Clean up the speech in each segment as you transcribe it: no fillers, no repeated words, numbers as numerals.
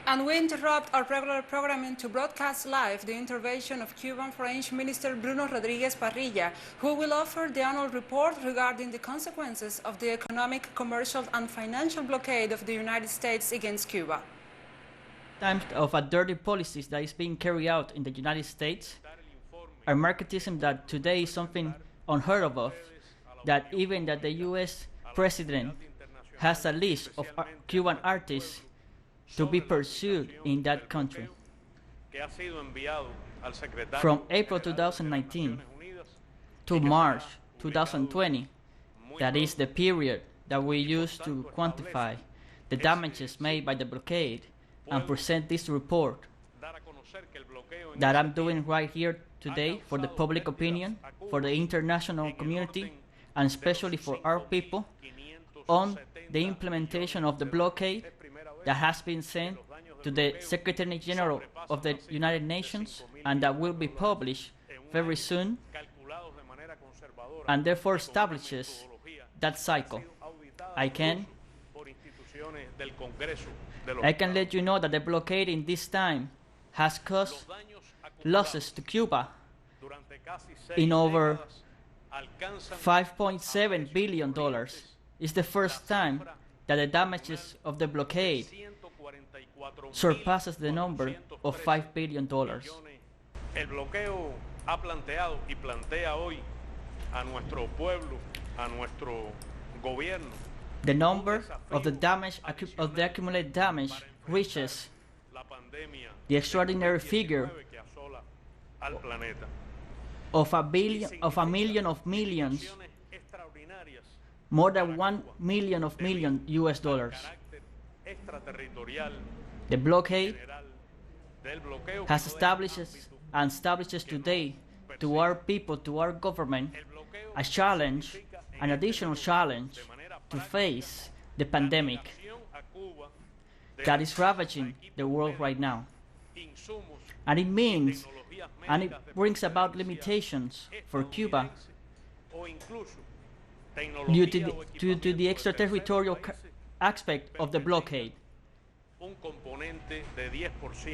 And we interrupt our regular programming to broadcast live the intervention of Cuban Foreign Minister Bruno Rodriguez Parilla, who will offer the annual report regarding the consequences of the economic, commercial and financial blockade of the United States against Cuba. Times of a dirty policies that is being carried out in the United States, a marketism that today is something unheard of, that even that the U.S. President has a list of Cuban artists to be pursued in that country. From April 2019 to March 2020, that is the period that we use to quantify the damages made by the blockade and present this report that I'm doing right here today for the public opinion, for the international community, and especially for our people on the implementation of the blockade that has been sent to the Secretary General of the United Nations and that will be published very soon, and therefore establishes that cycle. I can let you know that the blockade in this time has caused losses to Cuba in over $5.7 billion. It's the first time that the damages of the blockade surpasses the number of $5 billion. El bloqueo ha planteado y plantea hoy a nuestro pueblo, a nuestro gobierno. The number of the damage of the accumulated damage reaches the extraordinary figure of a million of millions, more than 1 million of million US dollars. The blockade has establishes today to our people, to our government, a challenge, an additional challenge to face the pandemic that is ravaging the world right now. And it means, and it brings about limitations for Cuba due to the extraterritorial aspect of the blockade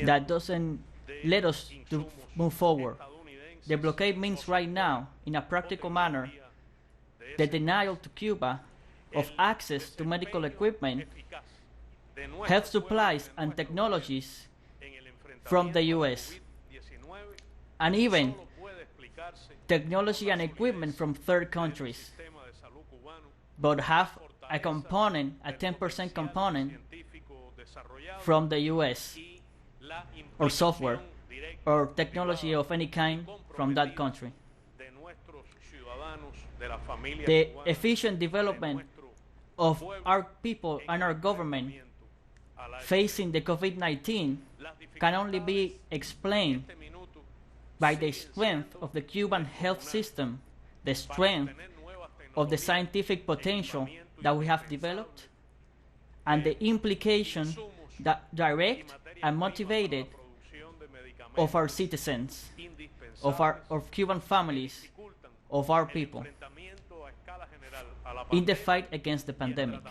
that doesn't let us to move forward. The blockade means right now, in a practical manner, the denial to Cuba of access to medical equipment, health supplies and technologies from the US, and even technology and equipment from third countries, but have a component, a 10% component from the US, or software, or technology of any kind from that country. The efficient development of our people and our government facing the COVID-19 can only be explained by the strength of the Cuban health system, the strength of the scientific potential that we have developed, and the implication that direct and motivated of our citizens, of Cuban families, of our people, in the fight against the pandemic.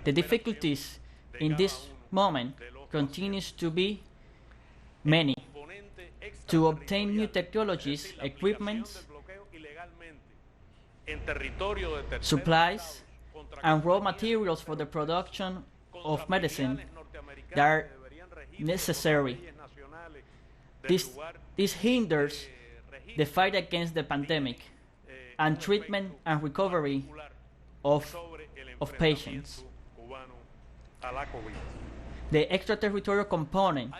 The difficulties in this moment continues to be many. To obtain new technologies, equipment, supplies, and raw materials for the production of medicine that are necessary. This hinders the fight against the pandemic and treatment and recovery of patients. The extraterritorial component,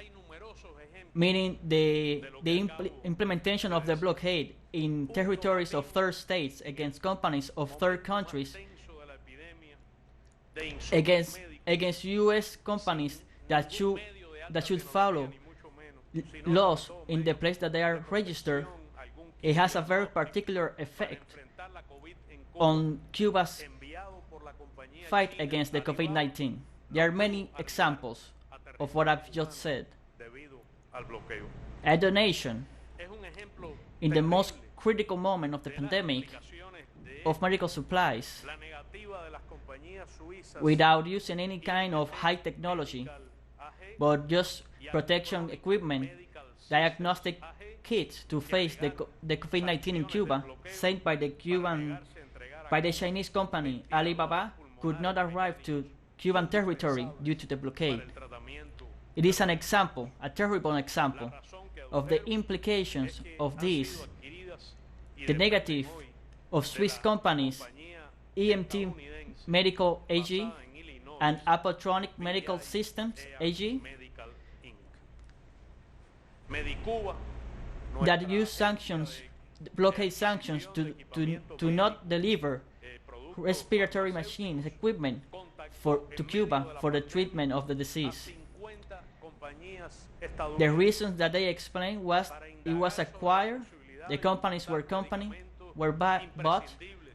meaning the implementation of the blockade in territories of third states against companies of third countries, against U.S. companies that should follow laws in the place that they are registered, it has a very particular effect on Cuba's fight against the COVID-19. There are many examples of what I've just said. A donation in the most critical moment of the pandemic of medical supplies without using any kind of high technology but just protection equipment, diagnostic kits to face the COVID-19 in Cuba, sent by the Chinese company Alibaba, could not arrive to Cuban territory due to the blockade. It is an example, a terrible example, of the implications of this, the negative of Swiss companies EMT Medical AG and Appotronic Medical Systems AG that use sanctions, blockade sanctions to not deliver respiratory machines, equipment to Cuba for the treatment of the disease. The reasons that they explained was it was acquired, the companies were bought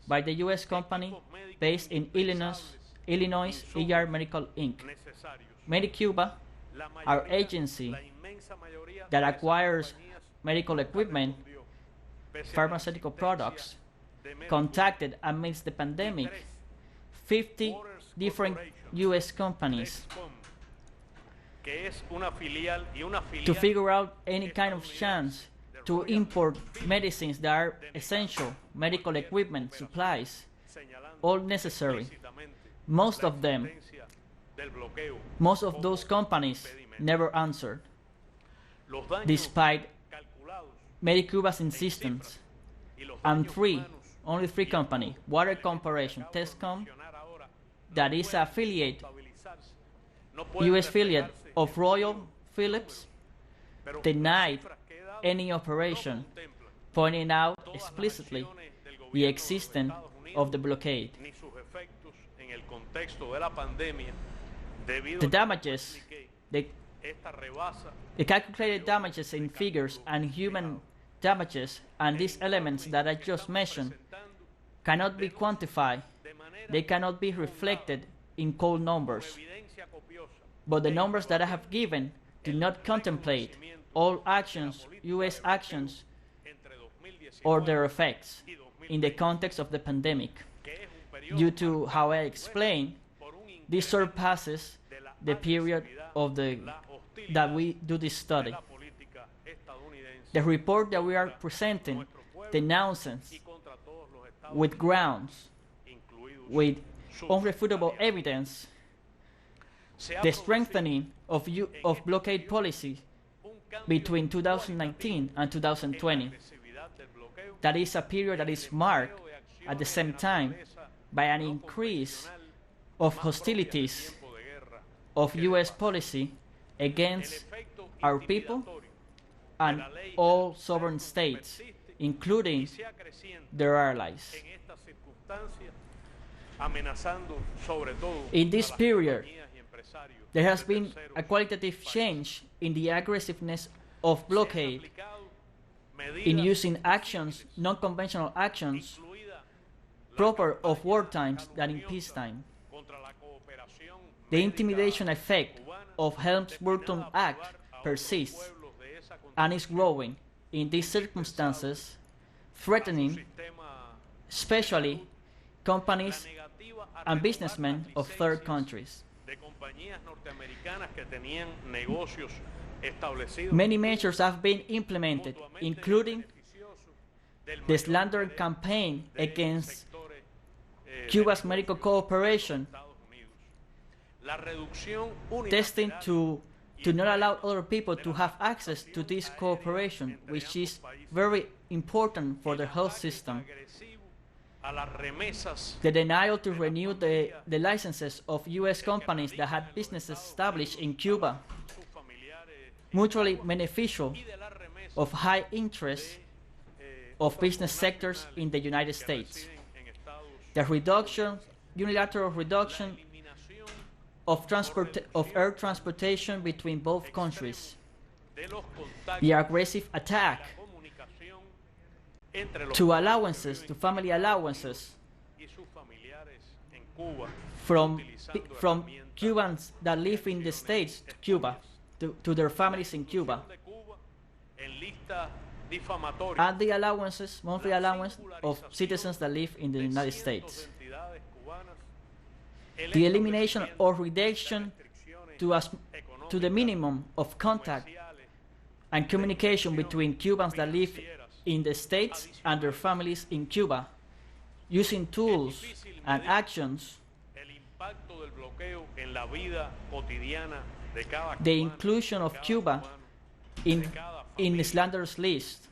by the U.S. company based in Illinois, ER Medical Inc. MediCuba, our agency that acquires medical equipment, pharmaceutical products, contacted amidst the pandemic 50 different U.S. companies to figure out any kind of chance to import medicines that are essential, medical equipment, supplies, all necessary. Most of those companies never answered, despite MediCuba's insistence. And only three companies, Water Corporation, Tescom, that is an affiliate, U.S. affiliate of Royal Philips, denied any operation, pointing out explicitly the existence of the blockade. The damages, the calculated damages in figures and human damages and these elements that I just mentioned cannot be quantified. They cannot be reflected in cold numbers. But the numbers that I have given do not contemplate all actions, U.S. actions, or their effects in the context of the pandemic. Due to how I explained, this surpasses the period of that we do this study. The report that we are presenting denounces with grounds, with unrefutable evidence, the strengthening of blockade policy between 2019 and 2020. That is a period that is marked at the same time by an increase of hostilities of U.S. policy against our people and all sovereign states, including their allies. In this period, there has been a qualitative change in the aggressiveness of blockade in using actions, non-conventional actions, proper of war times than in peacetime. The intimidation effect of Helms-Burton Act persists and is growing in these circumstances, threatening especially companies and businessmen of third countries. Many measures have been implemented, including the slander campaign against Cuba's medical cooperation, testing to not allow other people to have access to this cooperation, which is very important for the health system. The denial to renew the licenses of U.S. companies that had businesses established in Cuba, mutually beneficial of high interest of business sectors in the United States. The unilateral reduction of air transportation between both countries. The aggressive attack to allowances, to family allowances from Cubans that live in the States to Cuba, to their families in Cuba. And the allowances, monthly allowance of citizens that live in the United States. The elimination or reduction to to the minimum of contact and communication between Cubans that live in the States and their families in Cuba, using tools and actions, the inclusion of Cuba in Slander's list,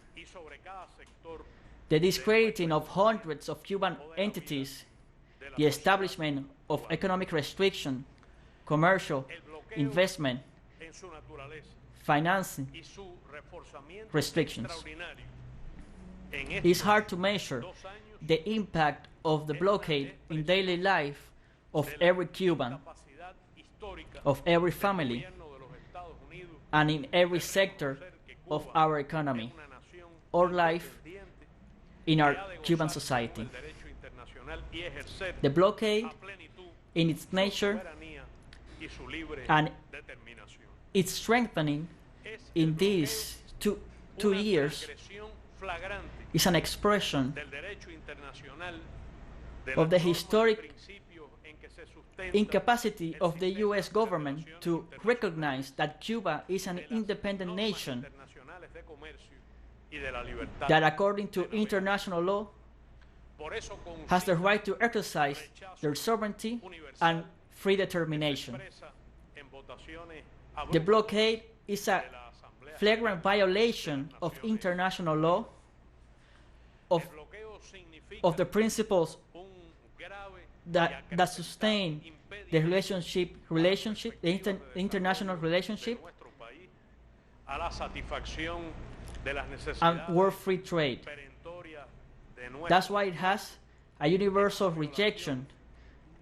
the discrediting of hundreds of Cuban entities, the establishment of economic restriction, commercial, investment, financing restrictions. It's hard to measure the impact of the blockade in daily life of every Cuban, of every family, and in every sector of our economy or life in our Cuban society. The blockade, in its nature and its strengthening in these two years, is an expression of the historic incapacity of the U.S. government to recognize that Cuba is an independent nation that, according to international law, has the right to exercise their sovereignty and free determination. The blockade is a flagrant violation of international law, of the principles that sustain the international relationship and world free trade. That's why it has a universal rejection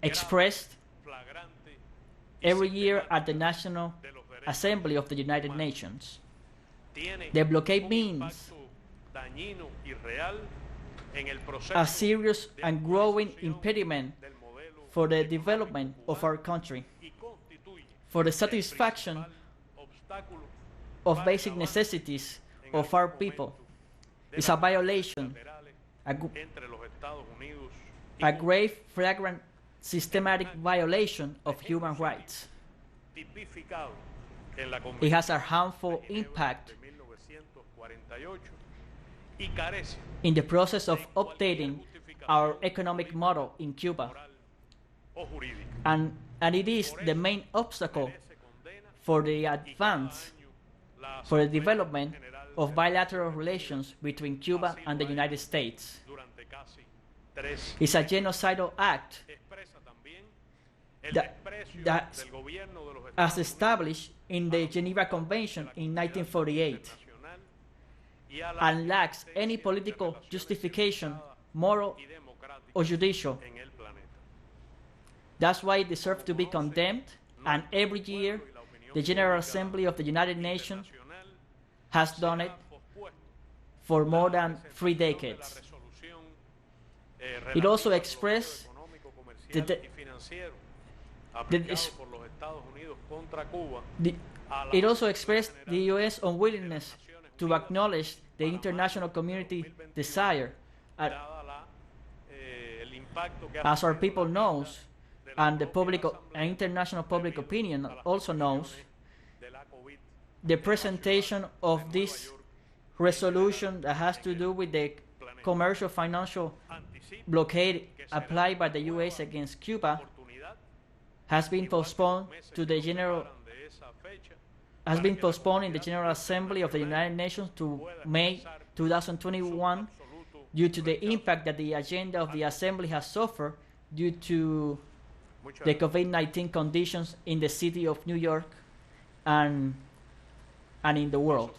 expressed every year at the National Assembly of the United Nations. The blockade means a serious and growing impediment for the development of our country, for the satisfaction of basic necessities of our people. It's a violation, a grave, flagrant, systematic violation of human rights. It has a harmful impact in the process of updating our economic model in Cuba, and it is the main obstacle for the advance, for the development of bilateral relations between Cuba and the United States. It's a genocidal act that as established in the Geneva Convention in 1948 and lacks any political justification, moral or judicial. That's why it deserves to be condemned, and every year the General Assembly of the United Nations has done it for more than 3 decades. It also expressed the U.S. unwillingness to acknowledge the international community desire, as our people knows, and the public and international public opinion also knows. The presentation of this resolution that has to do with the commercial financial blockade applied by the U.S. against Cuba has been postponed to the in the General Assembly of the United Nations to May 2021 due to the impact that the agenda of the Assembly has suffered due to the COVID-19 conditions in the city of New York and in the world.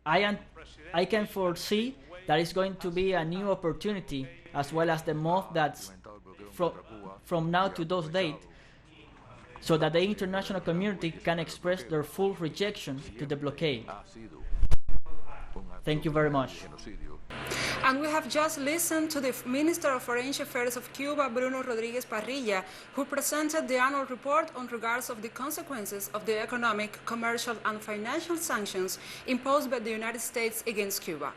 I can foresee that it's going to be a new opportunity, as well as the month that's from now to those dates, so that the international community can express their full rejection to the blockade. Thank you very much. And we have just listened to the Minister of Foreign Affairs of Cuba, Bruno Rodriguez Parilla, who presented the annual report on regards of the consequences of the economic, commercial, and financial sanctions imposed by the United States against Cuba.